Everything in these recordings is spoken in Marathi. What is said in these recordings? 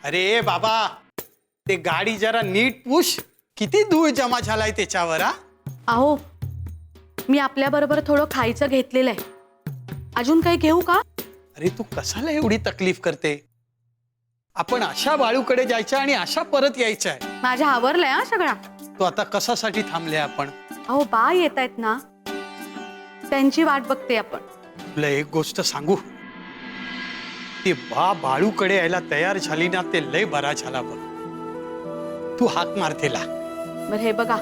अरे बाबा, ते गाडी जरा नीट पुश. किती धूळ जमा झालाय त्याच्यावर. हा अहो, मी आपल्या बरोबर थोडं खायचं घेतलेलं आहे. अजून काही घेऊ का? अरे तू कशाला एवढी तकलीफ करते? आपण अशा बाळूकडे जायचं आणि अशा परत यायचं आहे. माझ्या आवरलंय हा सगळा. तो आता कशासाठी थांबले आपण? अहो, बा येत आहेत ना, त्यांची वाट बघते आपण. तुला एक गोष्ट सांगू, ती बा बाळूकडे यायला तयार झाली ना, ते लय बरा झाला बघ. तू हाक मार तिला. बरं हे बघा,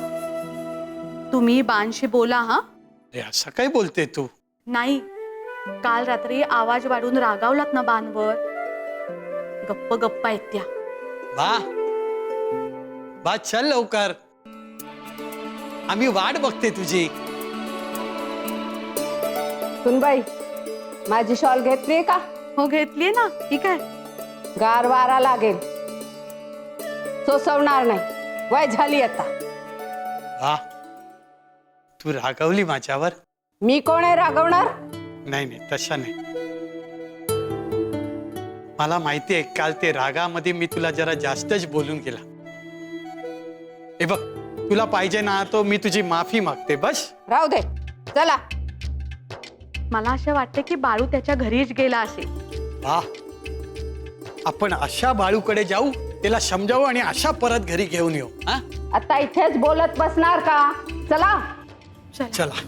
तुम्ही बांशी बोला हा. अरे असं काय बोलते तू? नाही, काल रात्री आवाज वाढून रागावलात ना बांवर. गप्प गप्पा आहेत त्या. बा चल लवकर, आम्ही वाट बघते तुझी. सुनबाई, माझी शॉल घेतलीये का? हो घेतलीये ना. ठीक आहे. गार वारा लागेल, सोसवणार नाही. वय झाली आता. वा, तू रागवली माझ्यावर? मी कोण आहे रागवणार? नाही नाही, तशा नाही. मला माहिती आहे, काल ते रागामध्ये मी तुला जरा जास्तच बोलून गेला. हे बघ, तुला पाहिजे ना तो मी तुझी माफी मागते बस. राहू दे, चला. मला असं वाटतं की बाळू त्याच्या घरीच गेला असेल. वा, आपण अशा बाळूकडे जाऊ, त्याला समजावू आणि अशा परत घरी घेऊन येऊ. हा आता इथेच बोलत बसणार का? चला. चला.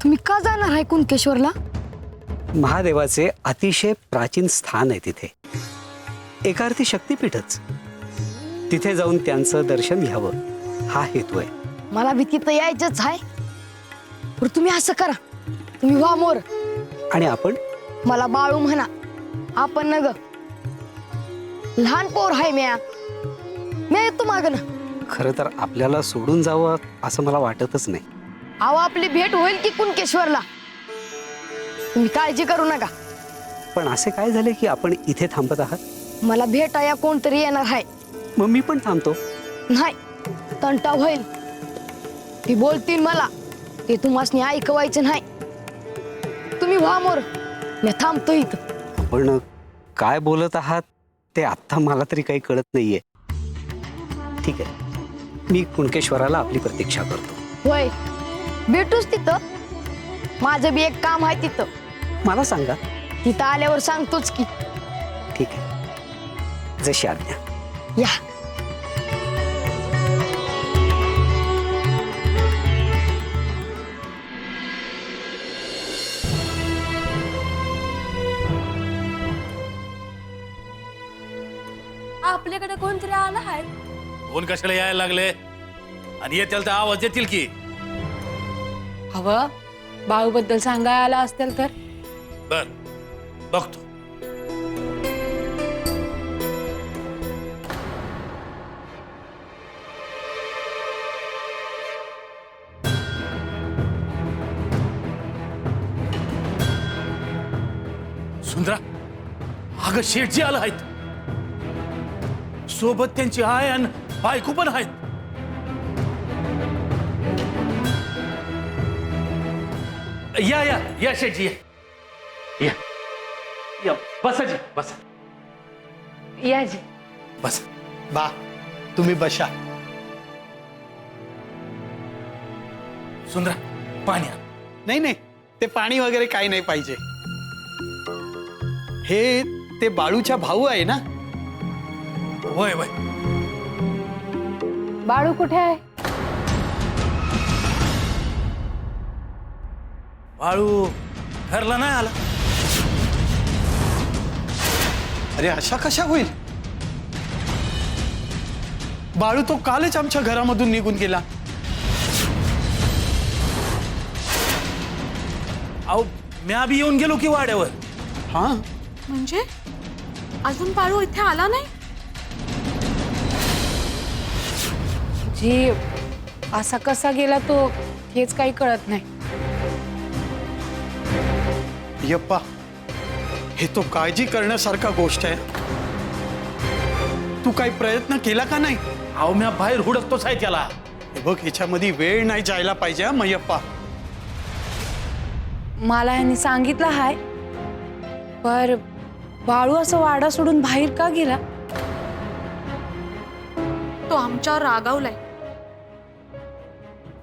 तुम्ही का जाणार आहे कुणकेश्वरला? महादेवाचे अतिशय प्राचीन स्थान आहे तिथे. एका अर्थी शक्तिपीठच. तिथे जाऊन त्यांचं दर्शन घ्यावं हा हेतू आहे. मला भीती तर यायचंच आहे, पण तुम्ही असं करा, तुम्ही व्हा मोर आणि आपण मला बाळू म्हणा. आपण न ग, लहान पोर आहे म्या येतो माग ना. खरं तर आपल्याला सोडून जावं असं मला वाटतच नाही. अहो, आपली भेट होईल की कुणकेश्वरला, तुम्ही काळजी करू नका. पण असे काय झाले की आपण इथे थांबत आहात? मला भेटाया कोणतरी येणार आहे. मग मी पण थांबतो. नाही, तंटा होईल. ती बोलतील मला, ते तुम्हाला ऐकवायचं नाही. तुम्ही व्हा मोर, मी थांबतो इथं. आपण काय बोलत आहात ते आत्ता मला तरी काही कळत नाहीये. ठीक आहे, मी कुणकेश्वराला आपली प्रतीक्षा करतो. होय, भेटूच तिथं. माझं बी एक काम आहे तिथं. मला सांगा. तिथं आल्यावर सांगतोच की. ठीक आहे, जशी आज्ञा. या. आपल्याकडे कोणतरी आलं आहे. कोण कशाला यायला लागले? आणि येतील तर आवाज देतील की. हवं बाळू बद्दल सांगायला आला असतील तर. बर, बघतो. सुंदरा, अगं शेठजी आलं आहेत. सोबत त्यांची आय आणि बायको पण आहेत. या या या शेठजी, या या, बसा जी, बसा. या जी. बस बा, तुम्ही बसा. सुंदरा, पाणी आण. नाही नाही, ते पाणी वगैरे काही नाही पाहिजे. हे ते बाळूच्या भाऊ आहे ना? वय वय. बाळू कुठे आहे? बाळू घरला नाही आला. अरे अशा कशा होईल? बाळू तो कालच आमच्या घरामधून निघून गेला. अहो, म्या बी येऊन गेलो की वाड्यावर. हा, म्हणजे अजून बाळू इथे आला नाही? जी असा कसा गेला तो हेच काही कळत नाही. यप्पा, हे तो काळजी करण्यासारखा गोष्ट आहे. तू काही प्रयत्न केला का नाही? अहो मी बाहेर हुडकतोच आहे त्याला. हे बघ, ह्याच्यामध्ये वेळ नाही जायला पाहिजे हा मयप्पा. मला यांनी सांगितलं हाय, पर बाळू असं वाडा सोडून बाहेर का गेला? तो आमच्यावर रागावलाय.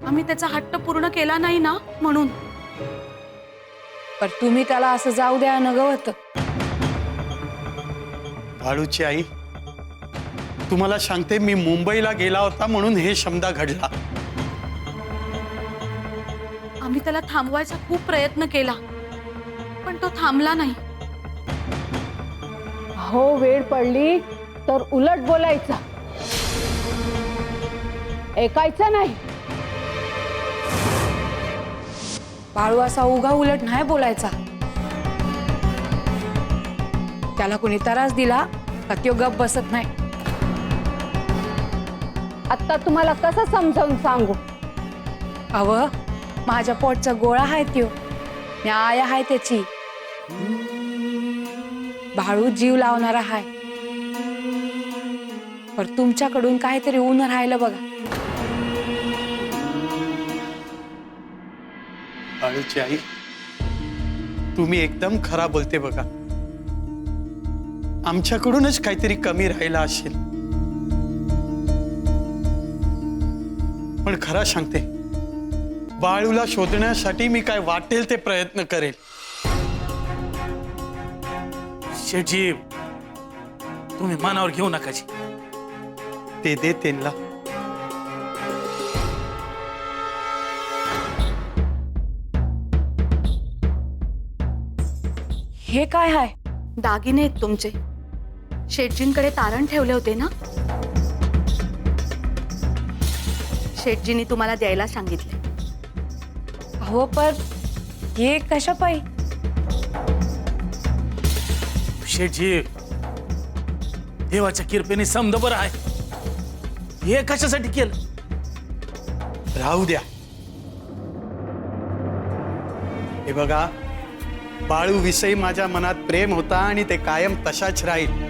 आम्ही त्याचा हट्ट पूर्ण केला नाही ना म्हणून. पर तुम्ही त्याला असं जाऊ द्या नगवत. बाळूची आई, तुम्हाला सांगते, मी मुंबईला गेला होता म्हणून हे शमदा घडला. आम्ही त्याला थांबवायचा खूप प्रयत्न केला, पण तो थांबला नाही. हो, वेळ पडली तर उलट बोलायचं, ऐकायचं नाही. बाळू असा उगा उलट नाही बोलायचा. त्याला कोणी त्रास दिला का त्यो गप बसत नाही. आता तुम्हाला कसं समजावून सांगू? अव माझ्या पोटचा गोळा आहे त्यो, मी आया आहे त्याची. बाळू जीव लावणारा हाय, पर तुमच्याकडून काहीतरी ऊन राहिलं बघा. बाळूची आई, तुम्ही एकदम खरा बोलते बघा. आमच्याकडूनच काहीतरी कमी राहिला असेल. पण खरा सांगते, बाळूला शोधण्यासाठी मी काय वाटेल ते प्रयत्न करेल. शेठजी, तुम्ही मनावर घेऊ नकाची. ते दे त्यांना. हे काय आहे? दागिने आहेत तुमचे. शेटजींकडे तारण ठेवले होते ना, शेटजींनी तुम्हाला द्यायला सांगितले. हो, पर हे कशा पायी? शेठजी, देवाच्या कृपेने समज बरं आहे. हे कशासाठी केलं? राहू द्या. हे बघा, बाळू विषयी माझ्या मनात प्रेम होता आणि ते कायम तशाच राहील.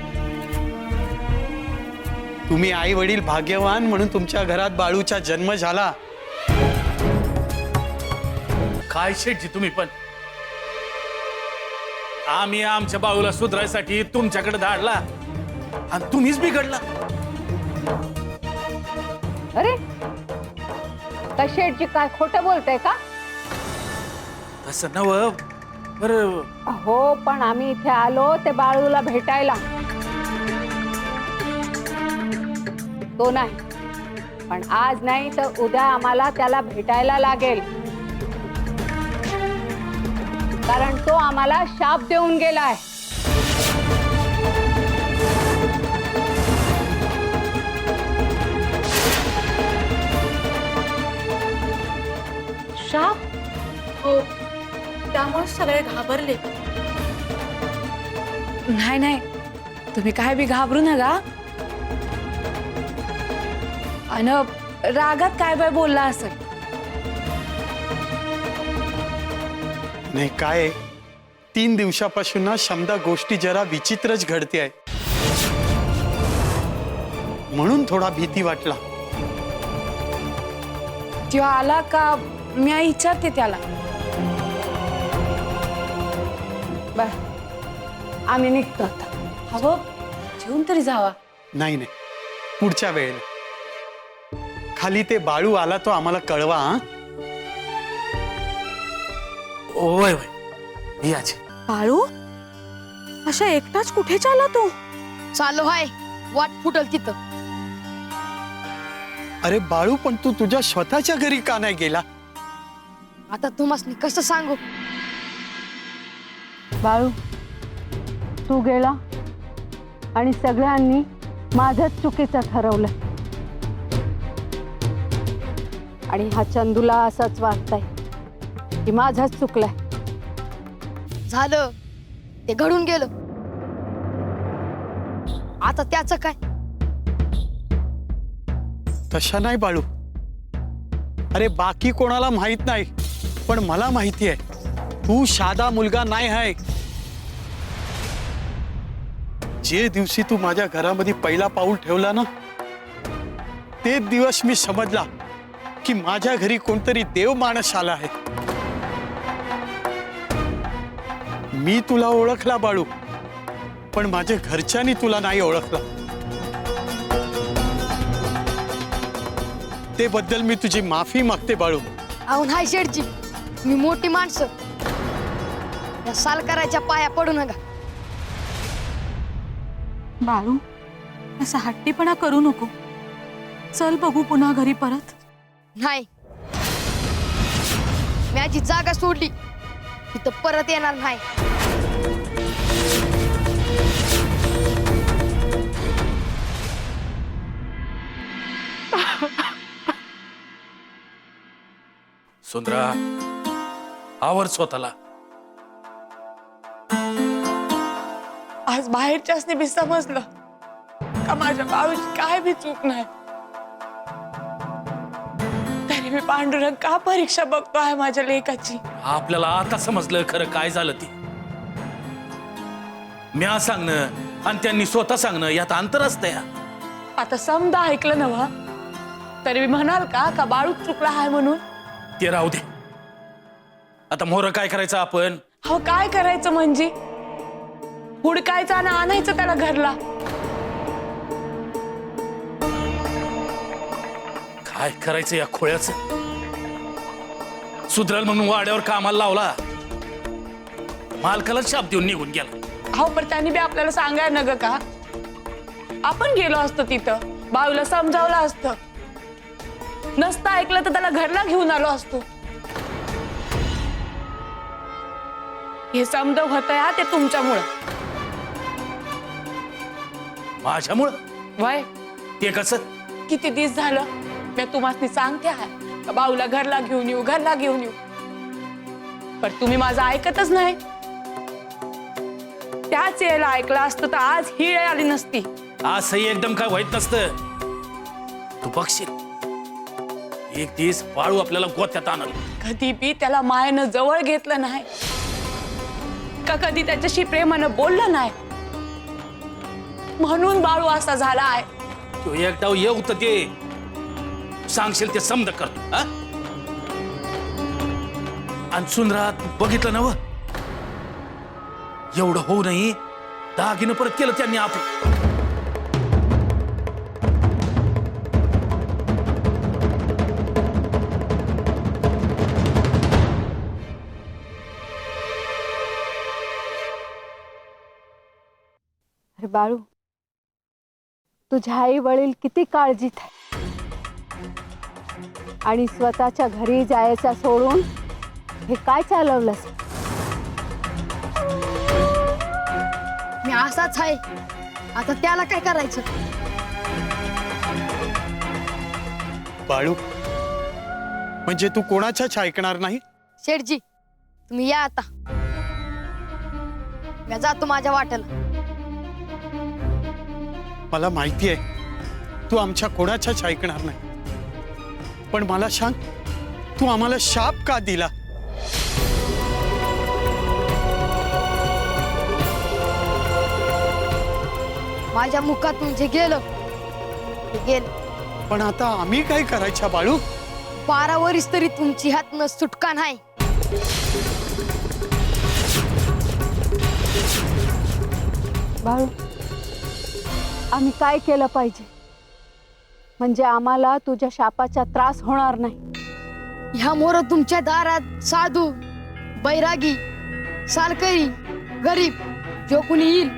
तुम्ही आई वडील भाग्यवान म्हणून तुमच्या घरात बाळूचा जन्म झाला. काय शेठजी तुम्ही पण? आम्ही आमच्या बाळूला सुधारायसाठी तुमच्याकडे धाडला आणि तुम्हीच बिघडला. अरे, का शेठजी काय खोटं बोलताय का? तसं नव बरं. हो, पण आम्ही इथे आलो ते बाळूला भेटायला. तो नाही, पण आज नाही तर उद्या आम्हाला त्याला भेटायला लागेल. कारण तो आम्हाला शाप देऊन गेलाय. शाप? हो, त्यामुळे सगळे घाबरले. नाही नाही, तुम्ही काय बी घाबरू नका. अन रागात काय बाय बोलला असेल. नाही काय, 3 दिवसापासून ना शमदा गोष्टी जरा विचित्रच घडते आहे, म्हणून थोडा भीती वाटला. त्यो आला का मी विचारते त्याला. बर, आम्ही निघतो आता. हवं जेवून तरी जावा. नाही नाही, पुढच्या वेळेला. खाली ते बाळू आला तो आम्हाला कळवा. हा, ओय वय याचे. बाळू अशा एकटाच कुठे चालला तू? चालू हाय, वाट फुटल तिथं. अरे बाळू, पण तू तुझ्या स्वतःच्या घरी का नाही गेला? आता तुम्हाला कसं सांगू? बाळू, तू गेला आणि सगळ्यांनी माझ्याच चुकीचं ठरवलं. आणि हा चंदूला असंच वाटतंय की माझाच चुकलाय. झालं, ते घडून गेलं. आता त्याचं काय? तशा नाही बाळू, अरे बाकी कोणाला माहित नाही, पण मला माहिती आहे तू साधा मुलगा नाही आहे. जे दिवशी तू माझ्या घरामध्ये पहिला पाऊल ठेवला ना, ते दिवस मी समजला की माझ्या घरी कोणतरी देव माणूस आला आहे. मी तुला ओळखला बाळू, पण माझ्या घरच्यांनी तुला नाही ओळखला. ते बद्दल मी तुझी माफी मागते बाळू. अहो नाही शेठजी, मी मोठी माणसं, या सालकराच्या पाया पडू नका. बाळू, असा हट्टीपणा करू नको. चल बघू पुन्हा घरी परत. नाही, मी आजी जागा सोडली तिथं परत येणार नाही. सुंदरा, आवर स्वतःला. आज बाहेरच्यासनी बी समजलं का माझ्या बाळूची काय बी चूक नाही. तरी मी पांडुरंग का परीक्षा बघतो आहे माझ्या लेकाची. आपल्याला आता समजलं खरं काय झालं ते. म्या सांगणं आणि त्यांनी स्वतः सांगणं यात अंतर असतंय. आता समजा ऐकलं नव्ह, तरी मी म्हणाल का बाळूच चुकला आहे म्हणून. ते राहू दे. आता मोर काय करायचं आपण? हो, काय करायचं म्हणजे हुडकायचं आणि आणायचं त्याला घरला. काय करायचं या खोळ्याचं? सुधरल म्हणून वाड्यावर कामाला लावला, मालकाला शाप देऊन निघून गेला. हो, पण त्यांनी बी आपल्याला सांगायला नग का? आपण गेलो असतो तिथं, बाळूला समजावलं असतं. नसतं ऐकलं तर त्याला घरला घेऊन आलो असतो. हे समजाव होतं या ते तुमच्यामुळं. माझ्यामुळं? वय ते कसं? किती दिवस झालं मी तुम्हाला सांगते आहे का बाळूला घरला घेऊन येऊ, घरला घेऊन येऊ, पण तुम्ही माझं ऐकतच नाही. त्याच वेळेला ऐकलं असतं तर आज ही वेळ आली नसती. असंही एकदम काय व्हायच नसतं. तू बघशील एक दिवस बाळू आपल्याला गोत्यात आणल. कधी बी त्याला मायेनं जवळ घेतलं नाही का, कधी त्याच्याशी प्रेमानं बोललं नाही, म्हणून बाळू असा झाला आहे. तू एकटा येऊ तर ते सांगशील ते समज करतो. आणि सुंदरा, बघितलं नव, एवढं होऊ नाही दागिनं परत केलं त्यांनी आपण. अरे बाळू, तुझ्या आई वडील किती काळजीत आहे आणि स्वतःच्या घरी जायचं सोडून हे काय चालवलंस? मी असाच आहे, आता त्याला काय करायचं? बाळू, म्हणजे तू कोणाच्याच ऐकणार नाही? शेठजी, तुम्ही या आता, मी जातो माझ्या वाटेला. मला माहिती आहे तू आमच्या कोणाच्याच ऐकणार नाही, पण मला सांग, तू आम्हाला शाप का दिला? माझ्या मुखातून जे गेलं ते गेलं, पण आता आम्ही काय करायच्या बाळू? 12 वर्ष तरी तुमची हातनं सुटका नाही. बाळू, आम्ही काय केलं पाहिजे म्हणजे आम्हाला तुझ्या शापाचा त्रास होणार नाही? ह्या मोर तुमच्या दारात साधू, बैरागी, सालकरी, गरीब जो कुणी येईल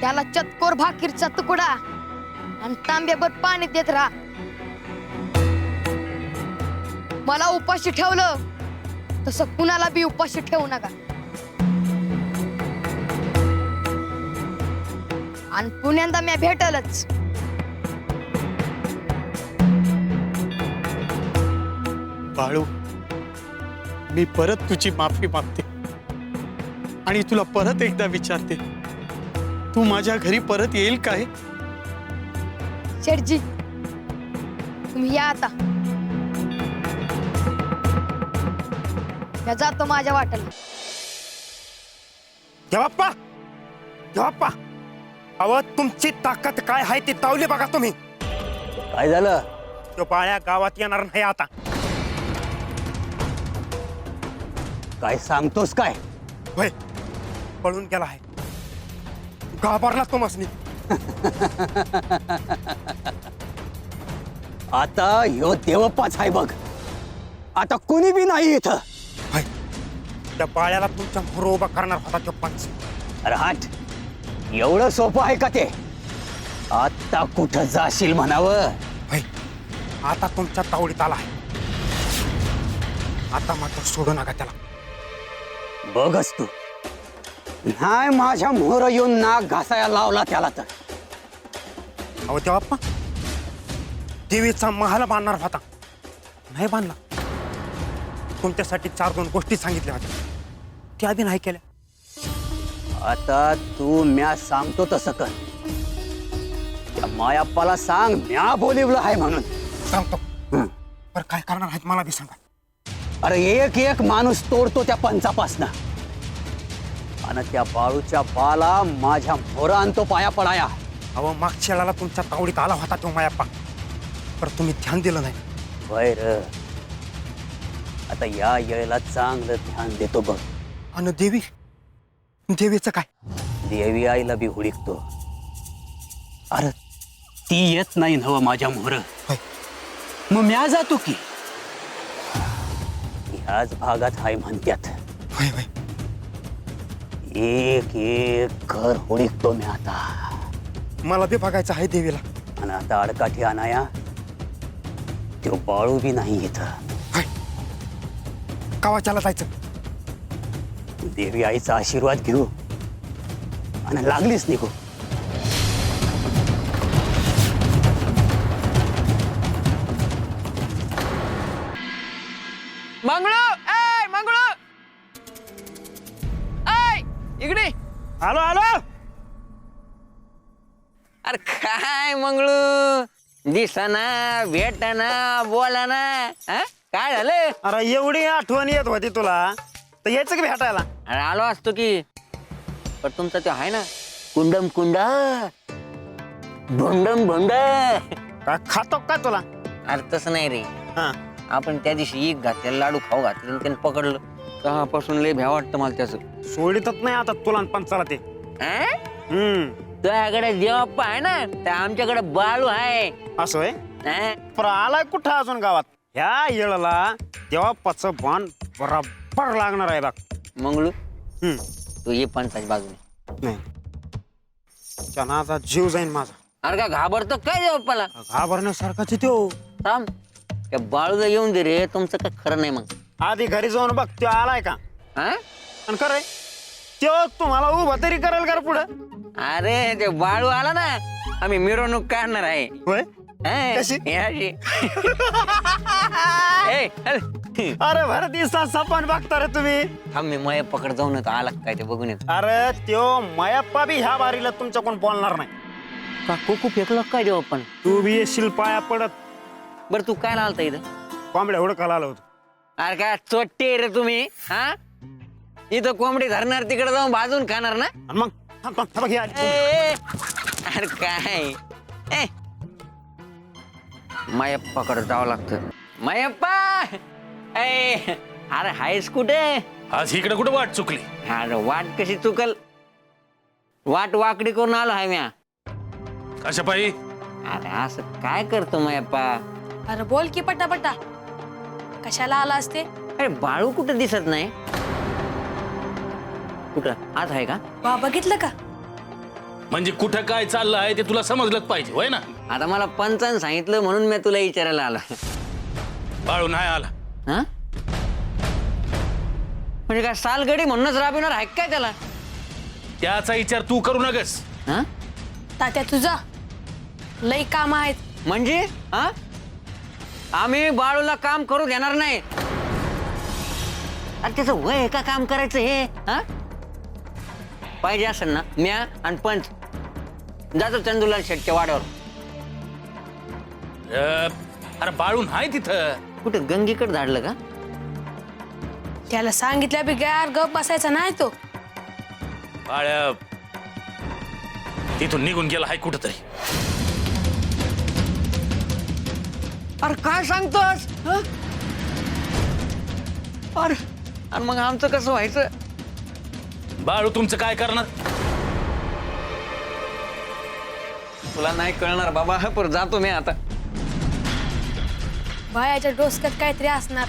त्याला चतकोर भाकीरचा तुकडा आणि तांब्याभर पाणी देत राहा. मला उपाशी ठेवलं तसं कुणाला बी उपाशी ठेवू नका. आणि पुण्यांदा मी भेटलच. बाळू, मी परत तुझी माफी मागते आणि तुला परत एकदा विचारते, तू माझ्या घरी परत येईल काय? शेठजी, तुम्ही या आता. या जातो माझ्या वाटेला. देवाप्पा देवाप्पा, अहो तुमची ताकद काय आहे ती तावली बघा तुम्ही. काय झालं? तो बाळ्या गावात येणार नाही आता. काय सांगतोस काय? होय, पळून गेला आहे. घाबरला तो मसनी. आता ह्यो देवप्पाच आहे बघ. आता कोणी बी नाही इथं. होय, त्या बाळ्याला तुमच्या मोर उभा करणार होता तो पंच. अरे हाट, एवढं सोपं आहे का ते? आता कुठं जाशील म्हणावं? होय, आता तुमच्या तावडीत आला आहे. आता मात्र सोडू नका त्याला. बघच तू, नाही माझ्या मोहर येऊन नाक घासाया लावला त्याला तर. अहो देवाप्पा, देवीचा महाल बांधणार होता, नाही बांधला. तुमच्यासाठी 4-2 गोष्टी सांगितल्या होत्या, त्या बी नाही केल्या. आता तू म्या सांगतो तसं कर. त्या मायाप्पाला सांग म्या बोलिवलं आहे म्हणून. सांगतो. हं. पर काय करणार आहेत मला बी सांगा. अरे एक एक माणूस तोडतो त्या पंचापासनं, आणि त्या बाळूच्या बाला माझ्या मोहरा आणतो पाया पडाया. अहो मागच्या वेळेला तुमच्या तावडीत आला होता तो मायाप्पा, पर तुम्ही ध्यान दिलं नाही. वैर, आता या येळेला चांगलं ध्यान देतो बघ. आणि देवी, देवीचं काय? देवी आईला बी हुडकतो. अरे ती येत नाही नव माझ्या मोहर. होय. मग म्या जातो की. ह्याच भागात हाय म्हणत्यात. होय होय. एक एक घर हुडकतो मी आता. मला बी बघायचं आहे देवीला. आणि आता अडकाठी आणाया तो बाळू बी नाही इथं. होय, गावाच्याला जायचं. देवी आईचा आशीर्वाद घेऊ आणि लागलीच निघू. मंगळू, ए मंगळू, ऐ इकडे. आलो आलो. अरे काय मंगळू, दिसाना भेटाना बोलाना, हा? काय झालं? अरे एवढी आठवण येत होती तुला तर यायचं की भेटायला. अरे आलो असतो की, पण तुमचा ते आहे ना कुंडम कुंडा, भोंडम भोंड. काय खातो का तुला? अरे तसं नाही रे. हा, आपण त्या दिवशी एक घातलेलं लाडू खाऊ घातले आणि त्याने पकडलं, तेव्हापासून लय भ्या वाटतं मला त्याचं. सोडितच नाही आता तुला आणि पंचाला ते. तुझ्याकडे देवप्पा आहे ना, तर आमच्याकडे बाळू आहे. असं आहे. हा? पण आलाय कुठं अजून गावात? ह्या येळाला देवापाचं बाण बराबर लागणार आहे बघ. मंगळू, हम्म. तू ये पंचाच्या बाजूने. नाही, चनाचा जीव जाईन माझा. अरे का घाबरतो काय देवप्पाला? घाबरण्यासारखाच तो. थांब, त्या बाळूला येऊन दे रे, तुमचं काय खरं नाही मग. आधी घरी जाऊन बघ तो आलाय का, हा? आणि खरंय तो तुम्हाला उभा तरी करेल का पुढं? अरे ते बाळू आला ना, आम्ही मिरवणूक काढणार आहे. होय. हा? कशी? हे अशी. ए, हल. अरे भर दिवसा सपन बघता रे तुम्ही. थांब, मी मय पकड जाऊन येतो, आला का काय ते बघून येतो. अरे त्यो मायाप्पा बी ह्या बारीला तुमच्या कोण बोलणार नाही. का कुकू फेकलं काय देव पण? तू बी येशील पाया पडत. बरं तू काय आलता इथं? कोंबड्या हुडकायला आलो होतो. अरे काय चोट्टे रे तुम्ही, हा? इथं कोंबडी धरणार, तिकडे जाऊन भाजून खाणार ना? आणि मग थांब थांब, थांब, हे आली. ए, अरे काय ए, मायप्पाकडे जावं लागतं. मायप्पा, ए, अरे हायस कुठे? आज इकडे कुठं वाट चुकली? अरे वाट कशी चुकल, वाट वाकडी करून आलो आहे म्या. कशा पायी? अरे असं काय करतो मायप्पा? अरे बोल की पटापटा, कशाला आला असते? अरे बाळू कुठं दिसत नाही. कुठं आत आहे का? वा, बघितलं का? म्हणजे कुठं काय चाललं आहे ते तुला समजलंच पाहिजे, होय ना? आता मला पंचान सांगितलं म्हणून मी तुला विचारायला आलो. बाळू नाही आला. हा? म्हणजे काय सालगडी म्हणूनच राबविणार आहे काय त्याला? त्याचा विचार तू करू नकस. हा? तात्या तुझा लई काम आहेत. म्हणजे हा? आम्ही बाळूला काम करू देणार नाही. अरे त्याचं वय आहे का काम करायचं हे? हा? पाहिजे असेल ना, म्या आणि पंच जातो चंदूलाल शेटच्या वाड्यावर. अरे बाळू नाही तिथं. कुठं गंगेकडे धाडलं का? त्याला सांगितल्या बिगार गप बसायचा नाही तो. बाळ्या तिथून निघून गेला हाय कुठं तरी. अरे काय सांगतोस? अरे आणि मग आमचं कसं व्हायचं? बाळू तुमचं काय करणार? तुला नाही कळणार बाबा, पर जातो मी आता. बायाच्या डोसक्यात काहीतरी असणार.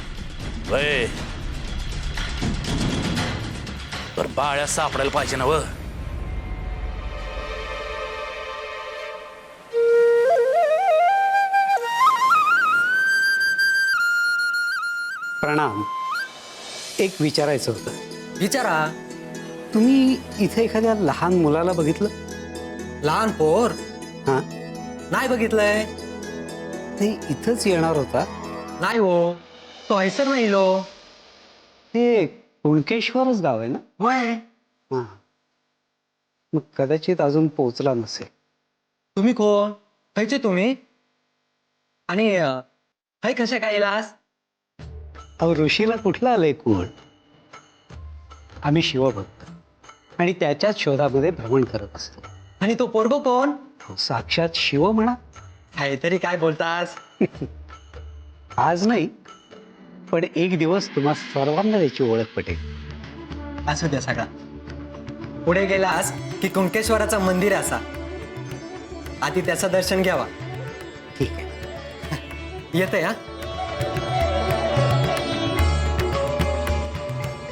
वय तर बाळ्या सापडायला पाहिजे ना व. प्रणाम. एक विचारायचं होतं. विचारा. तुम्ही इथे एखाद्या लहान मुलाला बघितलं? लहान पोर हा, नाही बघितलंय. ते इथंच येणार होता. नाही हो, तो हैसर नाही लो. ते कुणकेश्वरच गाव आहे ना? होय. हा, मग कदाचित अजून पोहोचला नसेल. तुम्ही कोण? खायचे तुम्ही? आणि हाय कशा काय इलास? अहो, ऋषीला कुठलं आलंय कुण? आम्ही शिवभक्त आणि त्याच्याच शोधामध्ये भ्रमण करत असतो. आणि तो पोरगो कोण? साक्षात शिव म्हणा. हाय तरी काय बोलतास? आज नाही, पण एक दिवस तुम्हा सर्वांना त्याची ओळख पटेल. असू द्या सगळा. पुढे गेलास की कुंकेश्वराचं मंदिर असा, आधी त्याचं दर्शन घ्यावा. ठीक आहे, येते हा.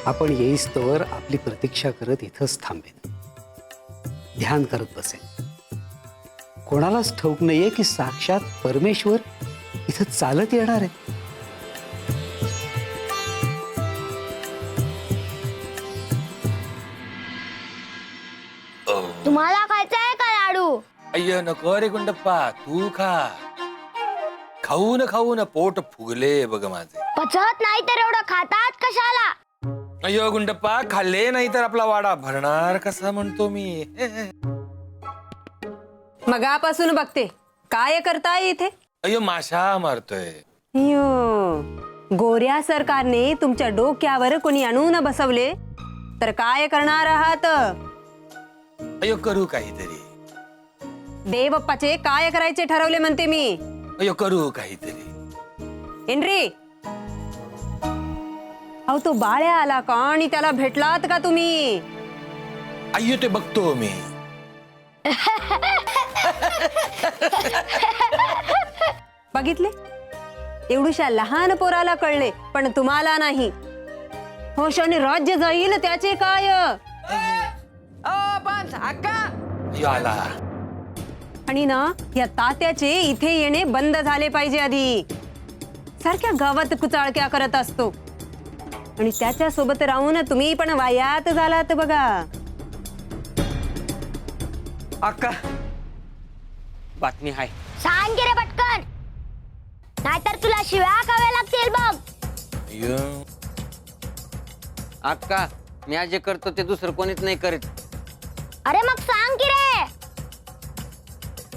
आपण येईस्तोवर आपली प्रतीक्षा करत इथंच थांबेन, ध्यान करत बसेल. कोणालाच ठाऊक नाहीये की साक्षात परमेश्वर इथं चालत येणार आहे. तुम्हाला खायचा आहे का लाडू? अय्य नको रे गुंडप्पा, तू खा. खाऊन पोट फुगले बघ माझे. पचत नाही तर एवढं खातात कशाला? अय्यो गुंडप्पा, खाल्ले नाही तर आपला वाडा भरणार कसा म्हणतो मी. मगापासून बघते काय करताय इथे. अय्यो माशा मारतोय. गोऱ्या सरकारने तुमच्या डोक्यावर कोणी आणून बसवले तर काय करणार आहात? अय्यो करू काहीतरी. देवप्पाचे काय करायचे ठरवले म्हणते मी. अय्यो करू काहीतरी. एंड्री, अहो तो बाळ्या आला का आणि त्याला भेटलात का तुम्ही? अय्यो ते बघतो मी. बघितले, एवढूशा लहान पोराला कळले पण तुम्हाला नाही. होशाने राज्य जाईल त्याचे काय? अय्यो आला. आणि ना या तात्याचे इथे येणे बंद झाले पाहिजे. आधी सारख्या गावात कुचाळक्या करत असतो आणि त्याच्या सोबत राहून तुम्ही पण वायात झालात बघा. अक्का, बातमी हाय. सांग की रे पटकन, नाहीतर तुला शिव्या खाव्या लागतील बघ. अय्यो अक्का, मी आज जे करतो ते दुसरं कोणीच नाही करत. अरे मग सांग की रे.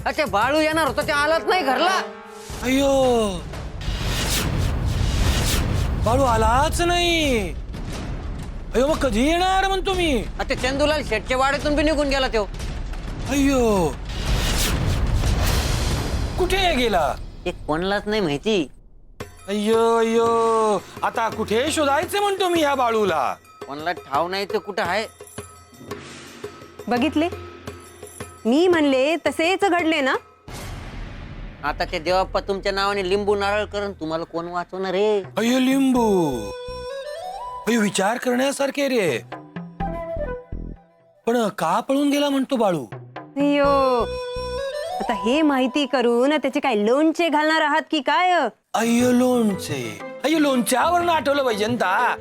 अच्छा, बाळू येणार होता ते आलाच नाही घरला. अय्यो बाळू आलाच नाही. अय्यो मग कधी येणार म्हणतो मी. आता चंदूलाल शेटच्या वाड्यातून बी निघून गेला तो. अय्यो कुठे गेला? ते कोणालाच नाही माहिती. अय्यो आता कुठे शोधायचं म्हणतो मी ह्या बाळूला. कोणाला ठाव नाही तर कुठं आहे. बघितले, मी म्हणले तसेच घडले ना. आता ते देवाप्पा तुमच्या नावाने लिंबू नारळ करून तुम्हाला कोण वाचवणार रे? अय्यो लिंबू. अय्यो विचार करण्यासारखे रे. पण का पळून गेला म्हणतो बाळू? अय्यो, आता हे माहिती करून त्याचे काय लोणचे घालणार आहात की काय? अय्यो लोणचे. अय्यो लोणच्यावर आठवलं पाहिजे ना.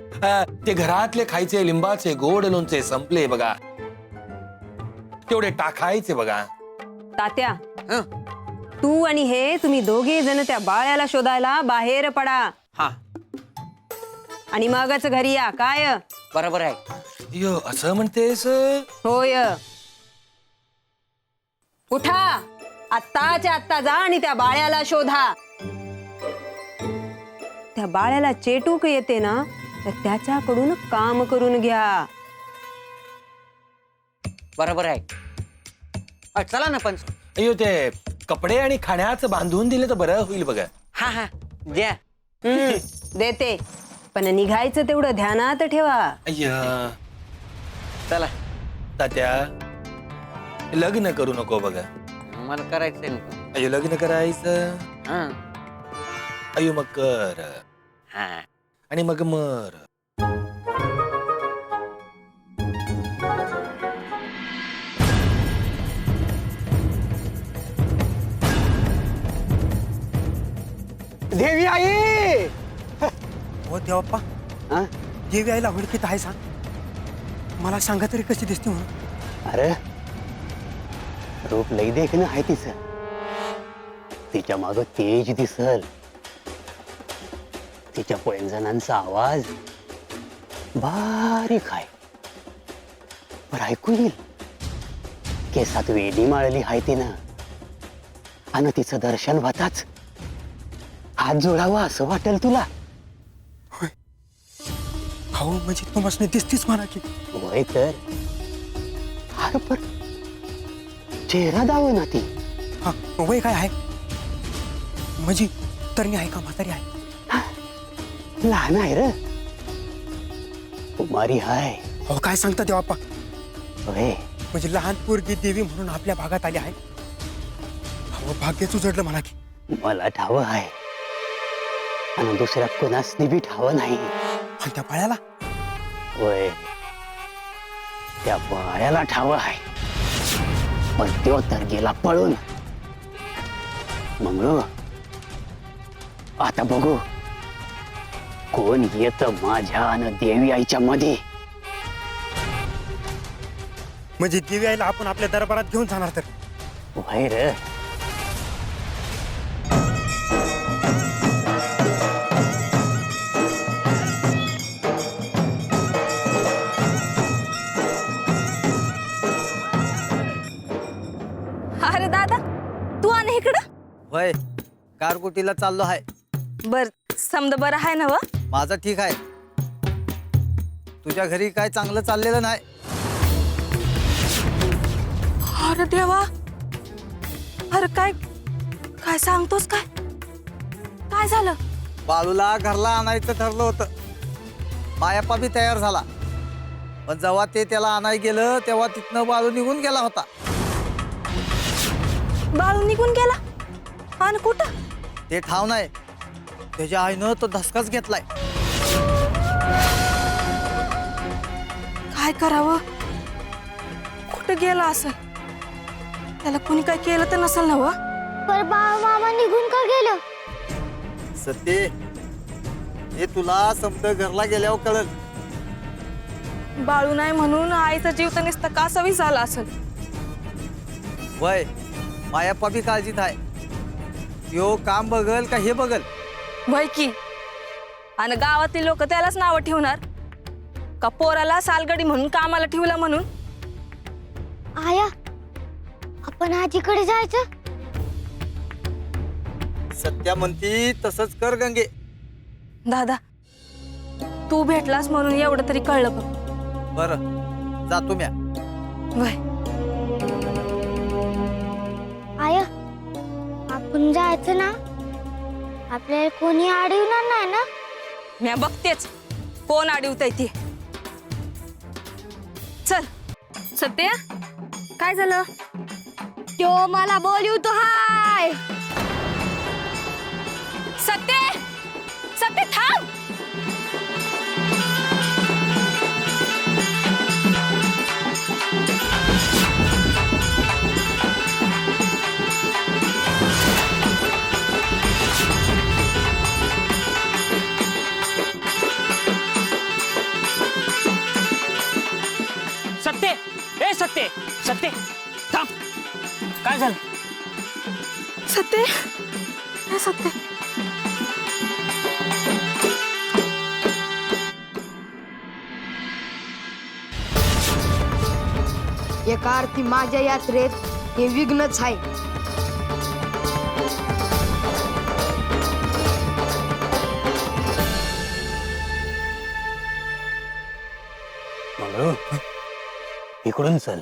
ते घरातले खायचे लिंबाचे गोड लोणचे संपले बघा. तेवढे टाकायचे बघा. तात्या, तू आणि हे तुम्ही दोघे जण त्या बाळ्याला शोधायला बाहेर पडा. हा, आणि मगच घरी या. काय? बरोबर आहे. अय्यो असं म्हणतेस? होय. उठा, आत्ताच्या आत्ता जा आणि त्या बाळ्याला शोधा. ह्या बाळ्याला चेटूक येते ना तर त्याच्याकडून काम करून घ्या. बरोबर आहे. चला ना पंच. अयो ते कपडे आणि खाण्याचं बांधून दिले तर बरं होईल बघा. हा हा द्या. देते, पण निघायचं तेवढं ध्यानात ठेवा. अय्या चला. तात्या लग्न करू नको बघा. मला करायचंय ना. अयो लग्न करायचं. हा अयो मग कर हा. आणि मग मर. देवी आई. हो देवप्पा, हा? देवी आईला ओळखीत आहे सांग. मला सांगा तरी कशी दिसते म्हणून. अरे रूप लई देखणं आहे तिचं. तिच्या माग तेज दिसल. तिच्या पैंजणांचा आवाज बारीक आहे, पण ऐकू येईल. केसात वेली माळली आहे तिनं, आणि तिचं दर्शन होताच हात जोडावा असं वाटेल तुला. हो म्हणजे तुम्हाला दिसतीच म्हणा की. वय तर हार पर चेहरा दाव ना ती. हा वय काय आहे म्हणजे तरणी आहे का म्हातारी आहे? लहान आहे र, कुमारी हाय. हो काय सांगता देवाप्पा, होय म्हणजे लहान पोरगी देवी म्हणून आपल्या भागात आली आहे. हो भाग्यच उजडलं म्हणा की. मला ठाव आहे आणि दुसऱ्या कोणास बी ठाव नाही. आणि त्या बाळ्याला? होय त्या बाळ्याला ठाव आहे, पण तो तर गेला पळून. मंगळू आता बघू कोण येत माझ्या आणि देवी आईच्या मध्ये. म्हणजे देवी आईला आपण आपल्या दरबारात घेऊन जाणार तर? होय रे. अरे दादा, तू आणि इकडं? होय, कारकुटीला चाललो आहे. बर समजा बरं आहे ना? व माझं ठीक आहे. तुझ्या घरी काय चांगलं चाललेलं नाही. अरे देवा, अरे काय काय सांगतोस? काय काय झालं? बाळूला घरला आणायचं ठरलं होतं. मायाप्पा बी तयार झाला, पण जेव्हा ते त्याला आणाय गेलं तेव्हा तिथनं बाळू निघून गेला होता. बाळू निघून गेला? आणि कुठं? ते ठाव नाही. त्याच्या आईनं तो धसकाच घेतलाय. काय करावं? कुठं गेला असं? त्याला कुणी काय केलं तर नसेल ना? व पर बाळ मामा निघून का गेलं? सत्य, हे तुला समजा घरला गेल्यावर कळल. बाळू नाही म्हणून आईचा जीव तर नुसता कासावी झाला असेल. वय मायाप्पा बी काळजीत आहे. यो काम बघल का हे बघल? वय की. आणि गावातील लोक त्यालाच नावं ठेवणार का पोराला सालगडी म्हणून कामाला ठेवला म्हणून? आया, आपण आजीकडे जायचं. सत्या म्हणती तसंच कर गंगे. दादा, तू भेटलास म्हणून एवढं तरी कळलं बघ. बरं जातो म्या. वय आया, आपण जायचं ना? आपल्याला कोणी अडवणार नाही ना? म्या बघतेच कोण अडवतंय ते. चल. सत्या, काय झालं? तो मला बोलवतो हाय. सत्य, सत्य थांब. सत्य, ए सत्य, सत्य थांब. काय झालं? सत्य, हे सत्य. एका अर्थी माझ्या यात्रेत हे विघ्नच आहे. बाळू, इकडून चल.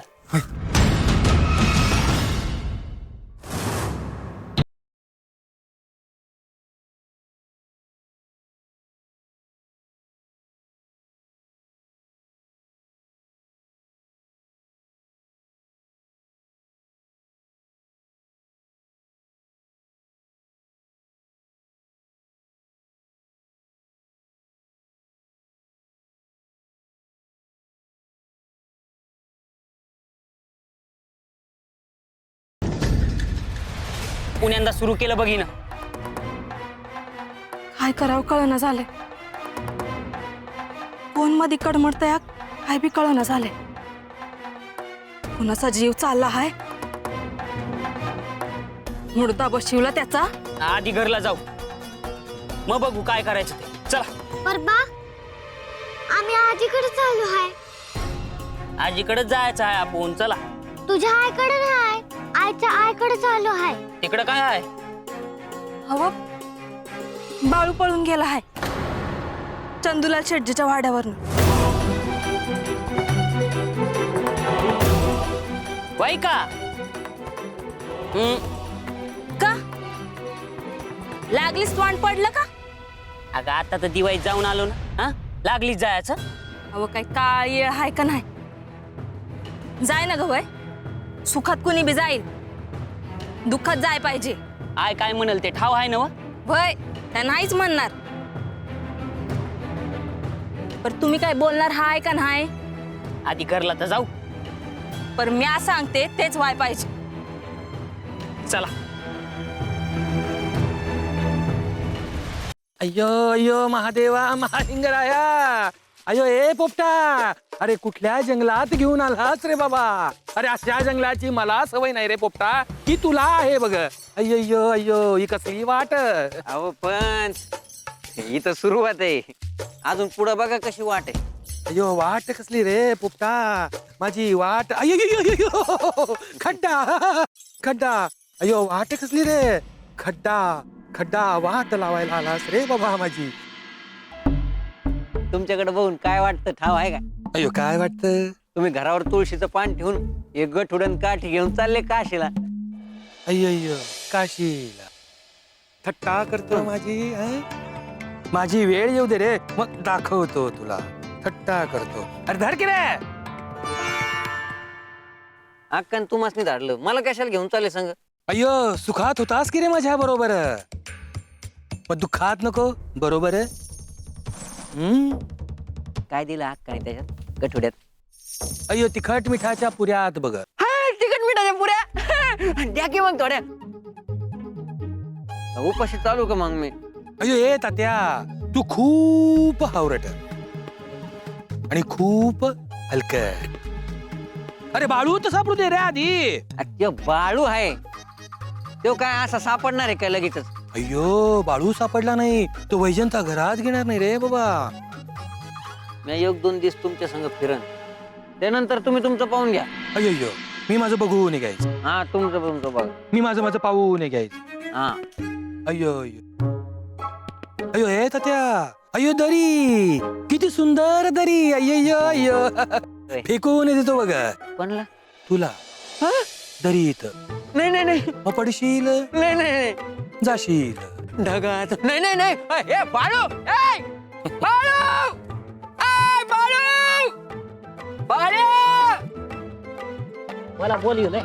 पुण्यांदा सुरू केलं बघी ना. काय करावं कळना झालंय. कोण मध्ये कडमडतंय काय बी कळना झालंय. कुणाचा जीव चालला हाय, मुडदा बशिवला त्याचा. आधी घरला जाऊ, मग बघू काय करायचं ते. चला. परबा, आम्ही आजीकडे चाललो हाय. आजीकडे जायचं आहे आपण. चला. तुझ्या आईकडे नाही, आईच्या आईकडे चाललो हाय. तिकडं काय आहे? हवं बाळू पळून गेला हाय चंदूलाल शेटजीच्या वाड्यावरनं. वाई का? का लागलीस तोंड पडलं का? अगं आता तर दिवाळीत जाऊन आलो ना. हा, लागलीच जायचं. अहो काय काळ येळ हाय का नाही? जाय ना ग वय. सुखात कुणी बी जाईल, दुःखात जाय पाहिजे. आय काय म्हणल ते ठाव आहे ना वय. त्या नाहीच म्हणणार. पर तुम्ही काय बोलणार हाय का नाही? आधी घरला तर जाऊ. पर म्या सांगते तेच व्हाय पाहिजे. चला. अय्यो अय्यो महादेवा महालिंगराया. अयो ए पोपटा, अरे कुठल्या जंगलात घेऊन आलास रे बाबा? अरे अशा जंगलाची मला सवय नाही रे पोपटा, की तुला आहे बघ. अय्यो अय्यो, ही कसली वाट. अहो पण ही तर सुरुवात आहे, अजून पुढे बघा कशी वाट आहे. अयो वाट कसली रे पोपटा, माझी वाट. अय्यो खड्डा खड्डा. अयो वाट कसली रे, खड्डा खड्डा. वाट लावायला आलास रे बाबा माझी. तुमच्याकडे बघून काय वाटतं ठाव आहे का? अयो काय वाटतं? तुम्ही घरावर तुळशीचं पान ठेवून एक गठुडन काठी घेऊन चालले काशीला. अय्यो काशीला. थट्टा करतो माझी. माझी वेळ येऊ दे रे, मग दाखवतो तुला. थट्टा करतो. अरे धर की रे. अक्कन तू मस्त धाडलं, मला कशाला घेऊन चालले संग? अय्यो सुखात होतास की रे माझ्या बरोबर, पण दुःखात नको बरोबर. काय दिलं अक्काने त्याच्यात गठुड्यात? अय्यो तिखट मिठाच्या पुऱ्यात बघ. तिखट मिठाच्या पुऱ्या द्या की मग थोड्या. उपाशी चालू का मग मी? अय्यो ए तात्या, तू खूप हावरट आणि खूप हलकट. अरे बाळू तर सापडू दे रे आधी. ते बाळू आहे, तो काय असा सापडणार आहे काय लगेचच? अय्यो बाळू सापडला नाही, तो वैजंता घरात घेणार नाही रे बाबा. मी एक दोन दिवस तुमच्या संग फिरन, त्यानंतर तुम्ही तुमचं पाहून घ्या. अय्यो मी माझं बघू नाही घ्यायचं. हा तुमचं बघा. मी माझं पाहू नाही घ्यायचं. हा. अय्यो अय्यो अय्यो हे तात्या. अय्यो दरी, किती सुंदर दरी. अय्यो अय्यो फेकून देतो बघ. कोणला? तुला. दरी इथं. नाही नाही नाही. मग पडशील. नाही नाही. जाशील ढगात. नाही नाही नाही. हे बाळू, बाळू, बाळू, बाळू. मला बोलवलंय.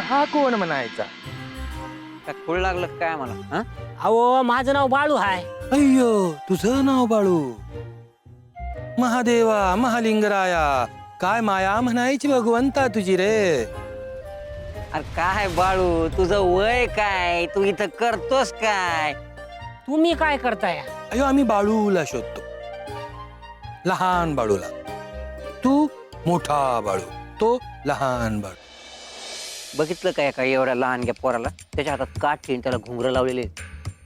हा कोण म्हणायचा? काय खूळ लागलं काय मला? अहो माझं नाव बाळू आहे. अय्यो तुझं नाव बाळू. महादेवा महालिंगराया, काय माया म्हणायची भगवंता तुझी रे. अरे काय बाळू, तुझं वय काय? तू इथं करतोस काय? तुम्ही काय करताय? अयो आम्ही बाळूला शोधतो, लहान बाळूला. तू मोठा बाळू, तो लहान बाळू. बघितलं काय काय एवढ्या लहानग्या पोराला? त्याच्या हातात काठी, त्याला घुंगरं लावलेले,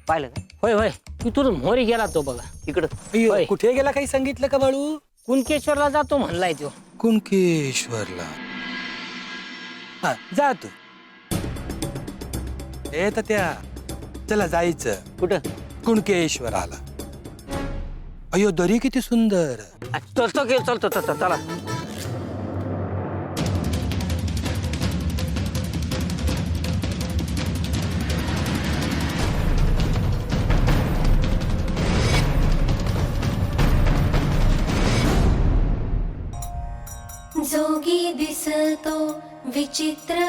पाहिलं का? होय होय, तिथून मोरी गेला तो बघा. इकडं कुठे गेला काही सांगितलं का बाळू? कुणकेश्वरला जातो म्हणलाय तो. कुणकेश्वरला? हा जा तू. ए तात्या चला जायचं. कुठं? कुणकेश्वराला. अयो दरी किती सुंदर. चलतो चला. जोगी दिसतो विचित्र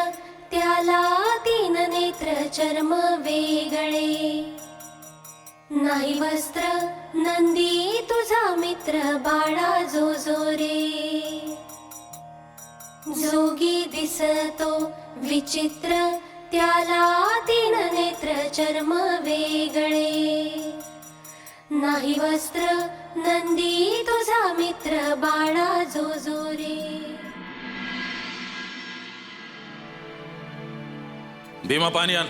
त्याला तीन नेत्र चर्म वेगळे नाही वस्त्र नंदी तुझा मित्र बाळा जो रे जोगी दिसतो विचित्र त्याला तीन नेत्र चर्म वेगळे नाही वस्त्र नंदी तुझा मित्र बाळा जो रे. भीमा पाणी आण.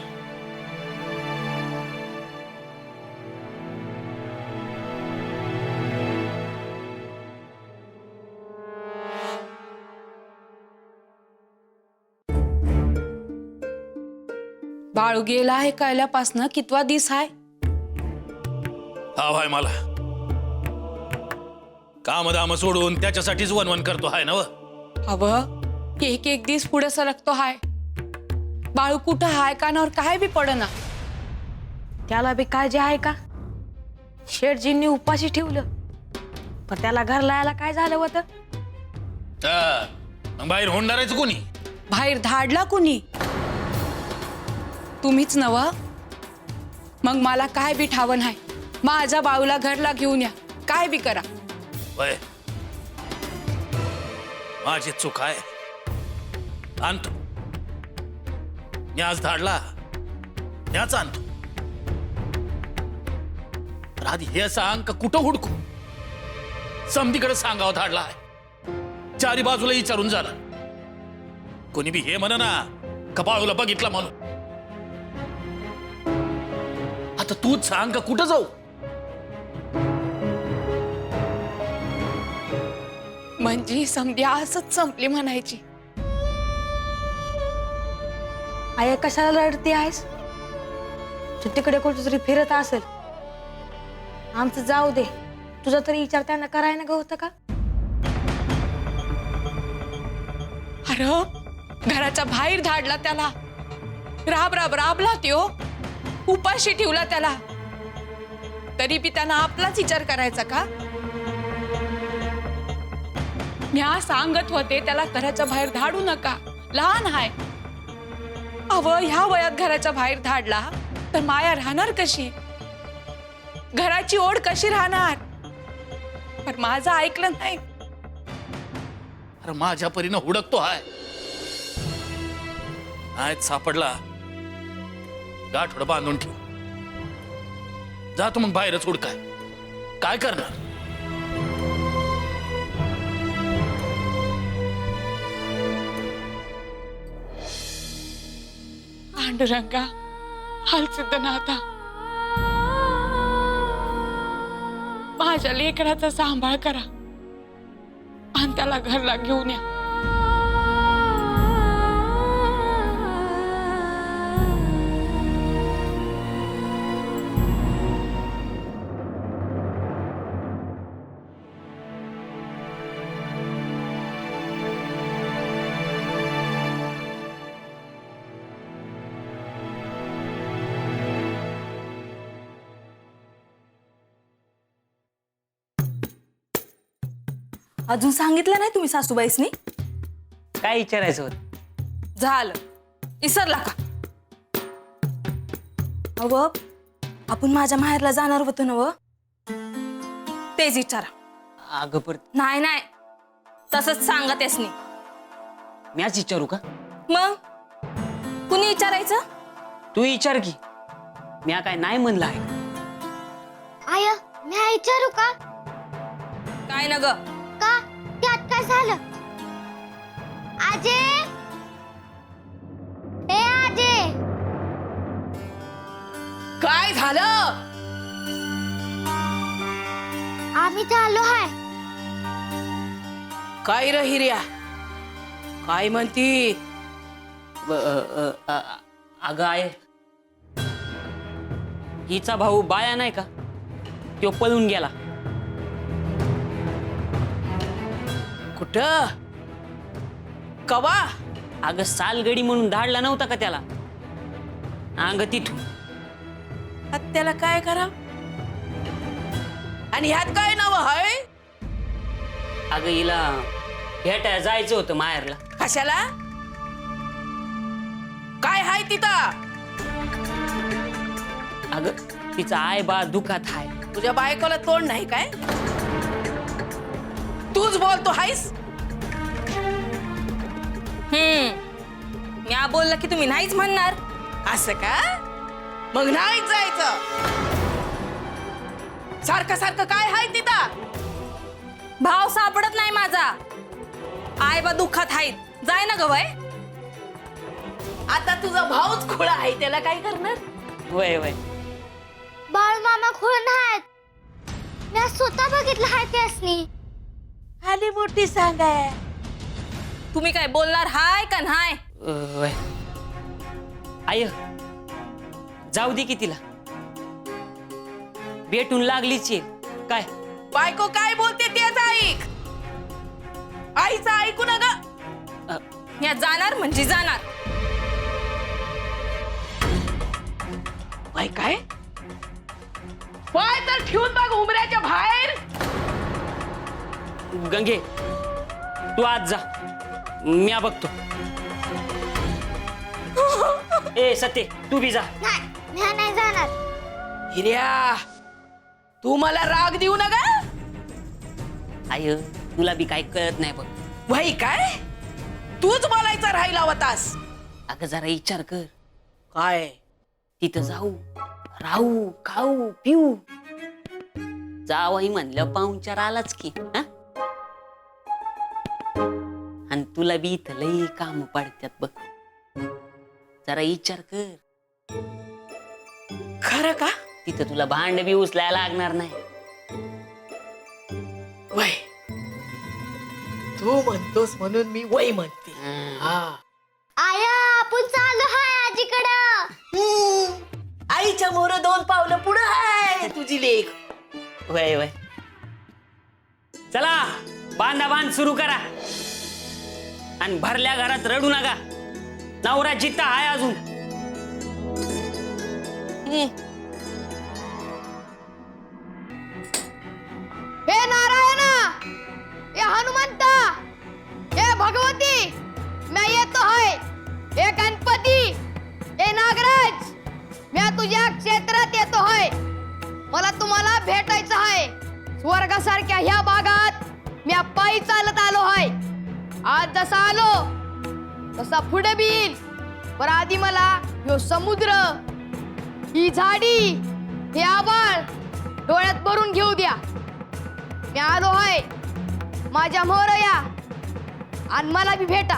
बाळू गेला आहे कळल्यापासनं कितवा दिस आहे. हा भाई मला काम दाम सोडून त्याच्यासाठीच वनवन करतो हाय ना व. अव एक एक दिस पुढे सरकतो हाय. बाळू कुठं हाय कानावर काय बी पडना. त्याला बी काळजी आहे का? शेठजींनी उपाशी ठेवलं पण त्याला घरला यायला काय झालं होतं? मग बाहेर होणारच कोणी? बाहेर धाडला कुणी? तुम्हीच नव. मग मला काय बी ठावं नाही. माझ्या बाळूला घरला घेऊन या, काय बी करा. वय माझी चूक आहे. आणतो मी आज धाडला याच आणतो. आधी हे सांग का कुठं हुडकू? समधीकडे सांगावं धाडला आहे. चारी बाजूला विचारून झालं. कोणी बी हे म्हणा ना का बाळूला बघितला म्हणून. आता तूच सांग का कुठं जाऊ? म्हणजे समधी असंच संपली म्हणायची. आय कशाला रडते आहेस? तू तिकडे कुठेतरी फिरत असेल. आमचं जाऊ दे, तुझा तरी विचार त्यांना करायला ग होतं का? अरे घराच्या बाहेर धाडला त्याला. राबला त्यो. उपाशी ठेवला त्याला. तरी बी त्यांना आपलाच विचार करायचा का? म्या सांगत होते त्याला घराच्या बाहेर धाडू नका, लहान आहे. अव ह्या वयात घराच्या बाहेर धाडला तर माया राहणार कशी? घराची ओढ कशी राहणार? पण माझं ऐकलं नाही. अरे माझ्या परीनं हुडकतो हाय. आज सापडला गाठोड बांधून ठेव. जातो मग बाहेरच हुडकाय. काय करणार? पांडुरंगा हलसिद्धनाथा, माझ्या लेकराचा सांभाळ करा आणि त्याला घरला घेऊन या. अजून सांगितलं नाही तुम्ही सासूबाईसनी? काय विचारायचं होतं? झालं विसरला का? अव आपण माझ्या माहेरला जाणार होतो ना व, तेच विचारा. अगं पर नाही नाही तसंच सांगा त्यासनी. म्याच विचारू का? मग कुणी विचारायचं? तू विचार की. म्या काय नाही म्हणलं आहे. आय मी विचारू का? काय ना ग? का त्यात काय झालं? आजे ए आजे, काय झालं? आम्ही चाललो हाय. काय रे हिर्या, काय म्हणती? अगं आहे हिचा भाऊ बाया नाही का, तो पळून गेला. कुठं कवा? अगं सालगडी म्हणून धाडला नव्हता का त्याला? अंग तिथून. त्याला काय करा? आणि ह्यात काय नाव आहे? अगं हिला भेटायला जायचं होतं माहेरला. कशाला? काय हाय तिथं? अगं तिचा आय बा दुखात हाय. तुझ्या बायकोला तोंड नाही काय? तूच बोलतो हायस. मी बोलला की तुम्ही नाहीच म्हणणार. असं का? मग नाही जायचं. सारखं सारखं काय हाय तिथं? भाव सापडत नाही माझा. आय बा दुःखात आहेत. जाय ना ग वय. आता तुझा भाऊच खुळा आहे, त्याला काय करणार? वय वय. बाळ मामा खूण आहेत. मी स्वतः बघितलं आहे त्यासनी. आली मोठी सांगाय. तुम्ही काय बोलणार हाय का नाही? वय. आय जाऊ दे की तिला. भेटून लागलीच आहे काय? बायको काय बोलते तेच ऐक. आईचं ऐकू ना ग. या जाणार म्हणजे जाणार. बाय काय? पाय तर ठेवून बघ उमऱ्याच्या बाहेर. गंगे तू आज जा, मी बघतो. ए सत्य तू बी जा. नाही जाणार. हिऱ्या तू मला राग देऊ नका. आय तुला बी काय कळत नाही बघ. वही काय? तूच बोलायचा राहिला होतास. अगं जरा विचार कर. काय? तिथं जाऊ, राहू, खाऊ, पिऊ. जावई म्हणलं पाहुणचार आलाच की. आणि तुला बी इथं लई काम पडतात बघ. जरा विचार कर. खरं का? तिथं तुला भांड बी उचलायला लागणार नाही. वय तू म्हणतोस म्हणून मी वय म्हणते. आया आपण चालू हाय आजीकडं. आईच्या मोर 2 पावलं पुढे आहे तुझी लेक. वय वय. चला बांधा बांध सुरू करा. आणि भरल्या घरात रडू नका. नवरा जित्ता हाय अजून. हे नारायणा, हे हनुमंता, हे भगवती, मी येतो आहे. हे गणपती, हे नागराज, मी तुझ्या क्षेत्रात येतो आहे. मला तुम्हाला भेटायचं आहे. स्वर्गासारख्या ह्या भागात मी पायी चालत आलो आहे. आज जसा आलो तसा पुढे बी येईल. पण आधी मला ह्यो समुद्र, ही झाडी, हे आभाळ डोळ्यात भरून घेऊ द्या. मी आलो आहे. माझ्या मोर या आणि मला बी भेटा.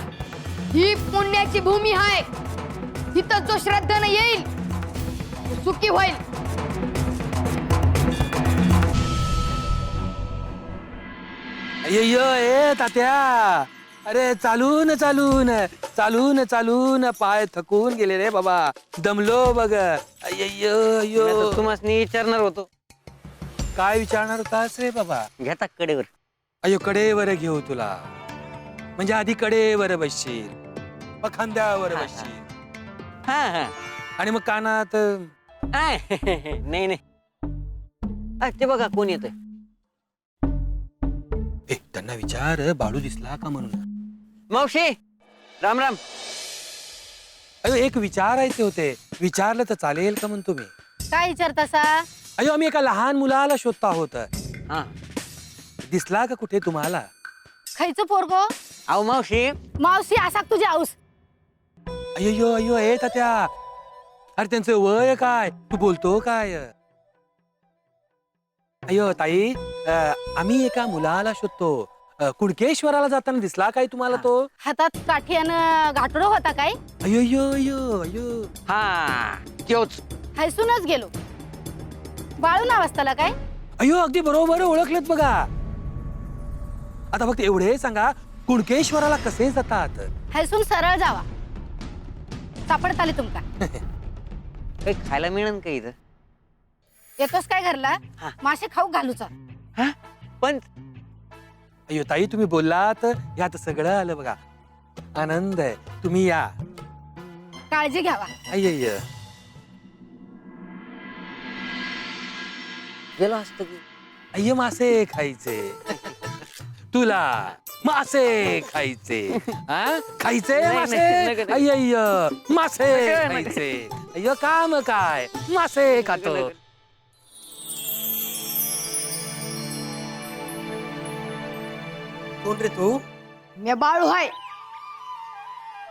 ही पुण्याची भूमी आहे. तिथं जो श्रद्धेनं येईल तो सुखी होईल. अय्यो ए तात्या. अरे चालून चालून चालून चालून पाय थकून गेले रे बाबा. दमलो बघ. अय्यो अय्यो. तुम्हाला विचारणार होतो. काय विचारणार होतास रे बाबा? घेता कडेवर. अयो कडेवर घेऊ तुला. म्हणजे आधी कडेवर बसशील, मग खांद्यावर बसशील, आणि मग कानात. नाही नाही. ते बघा कोण येतोय. त्यांना विचार बाळू दिसला का म्हणून. मावशी राम राम. अयो एक विचारायचे होते. विचारलं तर चालेल का म्हणतो मी. काय विचारतासा? अयो आम्ही एका लहान मुलाला शोधता आहोत. दिसला का कुठे तुम्हाला? खायचं पोरगो? अहो मावशी. मावशी असा तुझी आऊस. अय्यो अय्यो ए तात्या. अरे त्यांचं वय काय? तू बोलतो काय? अय्यो ताई, आम्ही एका मुलाला शोधतो. कुणकेश्वराला जाताना दिसला काय तुम्हाला तो? हातात काठीयानं गाठोडं होता काय? अयो अयो अयो अयो. हा तोच. हैसूनच गेलो. बाळू नाव असताला काय? अयो अगदी बरोबर ओळखलेत बघा. आता फक्त एवढे सांगा, कुणकेश्वराला कसे जातात? हैसून सरळ जावा. सापडत आले तुमका. काही खायला मिळेल का इथं? येतोस काय घरला? मासे खाऊ घालूचा. पण अय्यो ताई तुम्ही बोललात यात सगळं आलं बघा. आनंद आहे. तुम्ही या. काळजी घ्यावा. अय्य गेलो असतं की. अय्य मासे खायचे. तुला मासे खायचे. हा? खायचे नाही, मासे. नाही, नका, नका. अय्य मासे नका, नका. खायचे. अय्यो काम काय मासे खातो. कोण रे तू? मी बाळू आहे.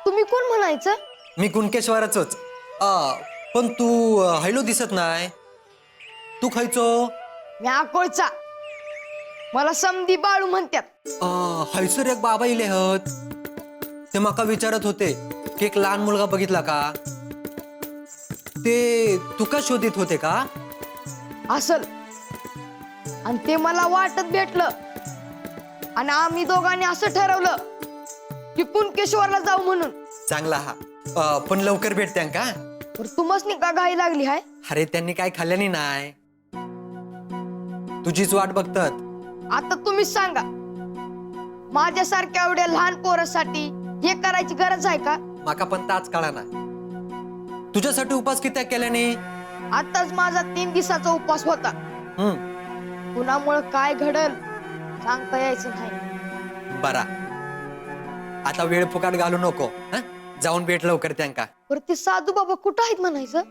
तुम्ही कोण म्हणायचं? मी कुणकेश्वराचोच. पण तू हैलो दिसत नाही. तू खायचो? मी अकोळचा. मला समधी बाळू म्हणतात. हैसर एक बाबा इले हत. ते माका विचारत होते की एक लहान मुलगा बघितला का? ते तुका शोधित होते का? असल. आणि ते मला वाटत भेटलं आणि आम्ही दोघांनी असं ठरवलं की कुणकेश्वरला जाऊ म्हणून. चांगला हा. पण लवकर भेटत्या का? तर तुमच का घाई लागली हाय? अरे त्यांनी काय खाल्ल्याने नाही, तुझीच वाट बघतात. आता तुम्हीच सांगा, माझ्यासारख्या एवढ्या लहान पोरासाठी हे करायची गरज आहे का? माका पण ताच काळा ना. तुझ्यासाठी उपास किती केल्याने? आताच माझा 3 दिवसाचा उपवास होता. कुणामुळे काय घडल सांगता यायचं नाही. बरा, आता वेळ फुकाट घालू नको. जाऊन भेट लवकर त्यांका. बरं ते साधू बाबा कुठं आहेत म्हणायचं?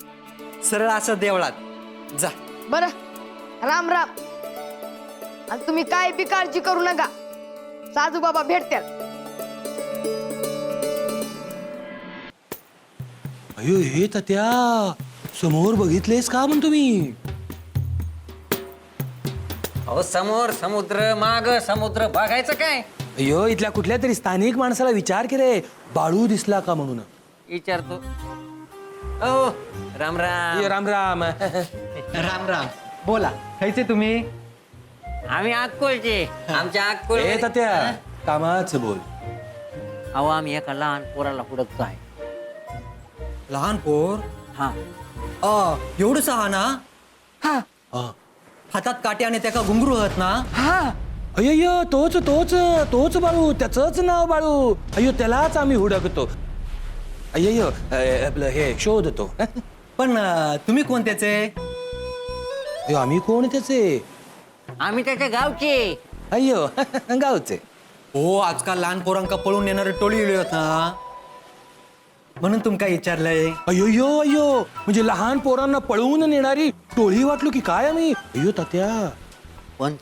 सरळ असं देवळात जा. बरं, राम राम. आणि तुम्ही काय बी काळजी करू नका, साधू बाबा भेटतात. अयो हे तात्या समोर बघितलेस का म्हणतो मी? अहो समोर समुद्र माग समुद्र बघायचं काय? अयो इथल्या कुठल्या तरी स्थानिक माणसाला विचार की रे बाळू दिसला का म्हणून. विचारतो. ओ राम राम. राम राम. राम राम. बोला, खायचे तुम्ही? आम्ही अक्कोळचे. आमच्या अक्कोळ. ए तात्या कामाचं बोल. अहो आम्ही एका लहान पोराला हुडकतो आहे. लहान पोर? हा. एवढंच हा ना? हातात काटे आणि त्याका घुंगरू आहात ना? अय्यो तोच तोच तोच बाळू, त्याच नाव बाळू. अय्यो त्यालाच आम्ही हुडकतो. अय्यो आपलं हे शोधतो. पण तुम्ही कोणत्याचे? अय्यो आम्ही कोण त्याचे? आम्ही त्याच्या गावचे. अय्यो गावचे. हो, आजकाल लहान पोरांका पळून येणारे टोळी होत ना, म्हणून तुमका विचारलंय. अय्यो अय्यो म्हणजे लहान पोरांना पळवून नेणारी टोळी वाटलो की काय आम्ही? अय्यो तात्या. पण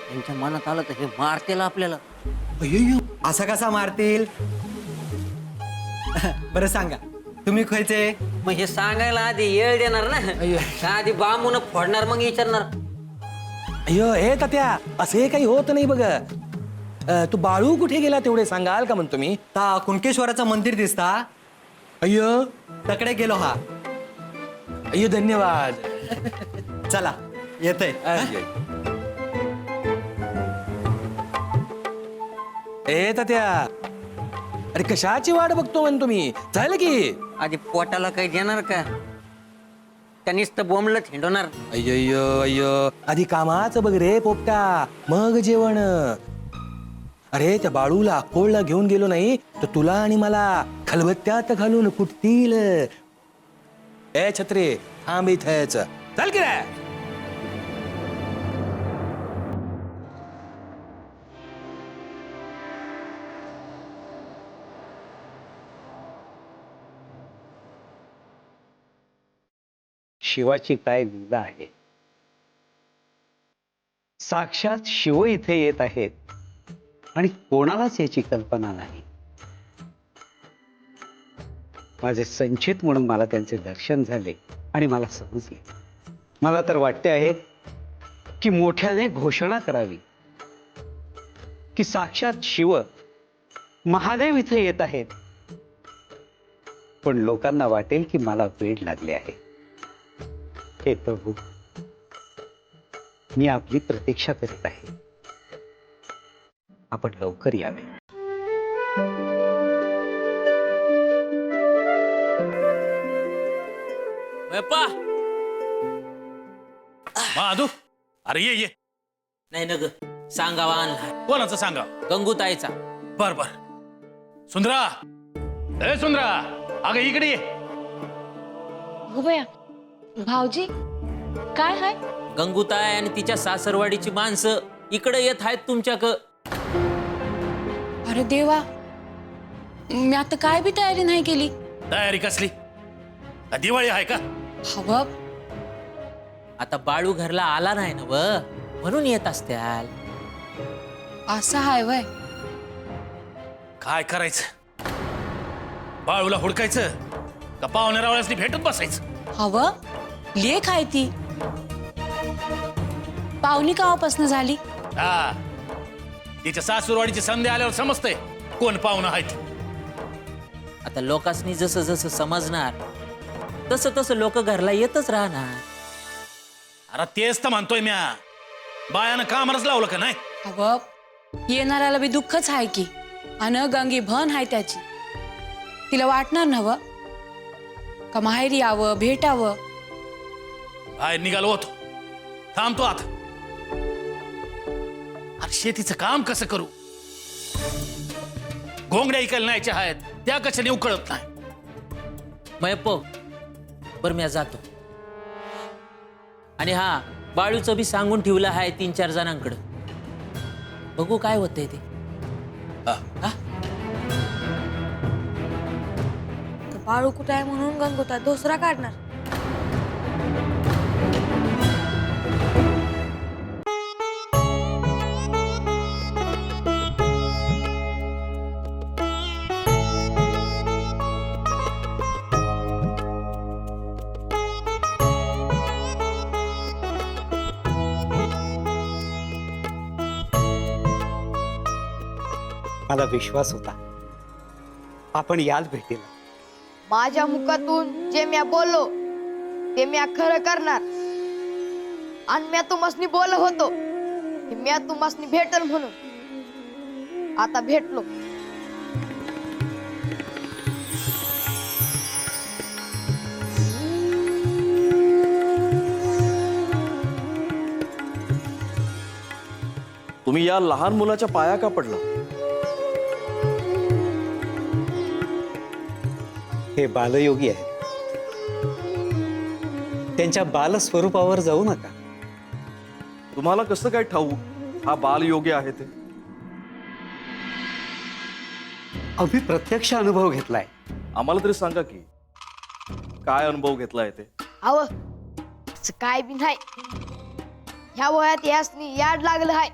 त्यांच्या मनात आलं तर हे मारतील आपल्याला. अय्यो असा कसा मारतील? बरं सांगा, तुम्ही खायचे? मग हे सांगायला आधी येळ देणार ना. आधी बांबून फोडणार मग विचारणार. अय्यो हे तात्या असे काही होत नाही बघ. तू बाळू कुठे गेला तेवढे सांगाल का म्हणतो मी? ता कुणकेश्वराचं मंदिर दिसता. अय्यो तकडे गेलो हा. अय्यो धन्यवाद. चला येतय. ए तात्या अरे कशाची वाट बघतो म्हणतो मी? झालं की आधी पोटाला काही देणार का? त्यांनीच तर बोंबलं हिंडवणार. अय्यो अय्यो आधी कामाचं बघ रे पोपटा, मग जेवण. अरे त्या बाळूला अक्कोळला घेऊन गेलो नाही तर तुला आणि मला खलबत्त्यात घालून कुटतील. ए छत्रे थांब इथेच. चल की रे. शिवाची काय लीला आहे. साक्षात शिव इथे येत आहेत आणि कोणालाच याची कल्पना नाही. माझे संचित म्हणून मला त्यांचे दर्शन झाले आणि मला समजले. मला तर वाटते आहे की मोठ्याने घोषणा करावी की साक्षात शिव महादेव इथे येत आहेत. पण लोकांना वाटेल की मला वेड लागले आहे. हे प्रभू, मी आपली प्रतीक्षा करीत आहे. आपण लवकर यावे. माधू अरे ये नाही ना ग. सांगावा आणलाय. कोणाचं सांगा? गंगूताईचा. बर बर. सुंदरा, ए सुंदरा, अगं इकडे ये. हो बया भाऊजी काय हाय? गंगूताई आणि तिच्या सासरवाडीची माणसं इकडे येत आहेत तुमच्याक. अरे देवा, मी आता काय बी तयारी नाही केली. तयारी कसली? दिवाळी आहे का? हवं आता बाळू घरला आला नाही ना व, म्हणून येत असत्याल. असं हाय वय. काय करायचं? बाळूला हुडकायचं का पाहुण्या रावळ्यासनी भेटत बसायचं? हवं लेख आहे ती. पाहुणी कावापासून झाली? हा, तिच्या सासूरवाडीची संधी आल्यावर समजतंय कोण पाहुणं आहेत. आता लोकांनी जसं जसं समजणार तसं तसं लोक घरला येतच राहणार. अरे तेच तर म्हणतोय म्या, बायानं कामारच लावलं का नाही? अगं येणाऱ्याला बी दुःखच आहे की, अन गंगी भन आहे त्याची. तिला वाटणार नवं का माहेरी यावं, भेटावं. बाहेर निघालो होतो, थांबतो आता. अरे शेतीचं काम कसं करू? घोंगड्या इकायला न्यायच्या आहेत, त्या कशा नेऊ कळत नाही. मयप्पो बरं मी जातो. आणि हा, बाळूचं बी सांगून ठेवलं आहे 3-4 जणांकडे. बघू काय होतंय ते. बाळू कुठं आहे म्हणून गंगोता दुसरा काढणार. मला विश्वास होता आपण याल भेटीला. माझ्या मुखातून जे म्या बोललो ते म्या खरं करणार. आणि म्या तुमासनी बोलत होतो की म्या तुमासनी भेटल म्हणून. आता भेटलो. तुम्ही या लहान मुलाच्या पाया का पडला? हे बालयोगी आहेत, त्यांच्या बालस्वरूपावर जाऊ नका. तुम्हाला कसं काय ठाऊक हा बालयोगी आहे ते? अभि प्रत्यक्ष अनुभव घेतलाय. आम्हाला तरी सांगा की काय अनुभव घेतलाय ते. अव असं काय बी नाही. ह्या वयात यासनी याड लागलं हाय.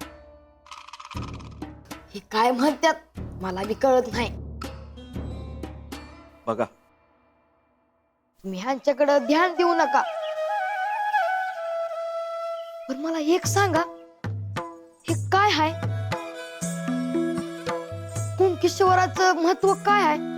हे काय म्हणतात मला बी कळत नाही. बघा, तुम्ही ह्यांच्याकडे ध्यान देऊ नका. पण मला एक सांगा, हे काय आहे? कुंकेश्वराचं महत्व काय आहे?